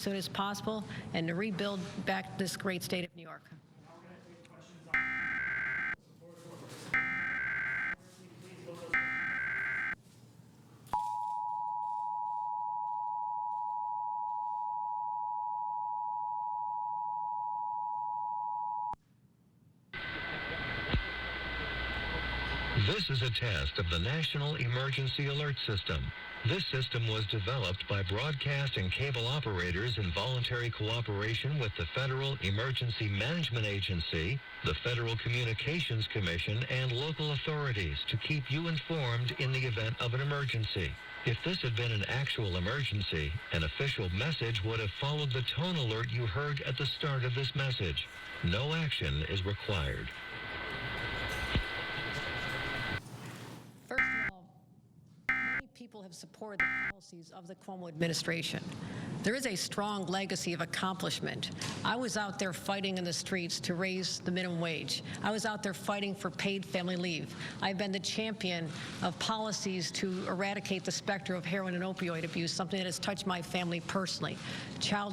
soon as possible and to rebuild back this great state of New York. This is a test of the National Emergency Alert System. This system was developed by broadcast and cable operators in voluntary cooperation with the Federal Emergency Management Agency, the Federal Communications Commission, and local authorities to keep you informed in the event of an emergency. If this had been an actual emergency, an official message would have followed the tone alert you heard at the start of this message. No action is required. First of all, many people have supported the policies of the Cuomo administration. There is a strong legacy of accomplishment. I was out there fighting in the streets to raise the minimum wage. I was out there fighting for paid family leave. I've been the champion of policies to eradicate the specter of heroin and opioid abuse, something that has touched my family personally. Child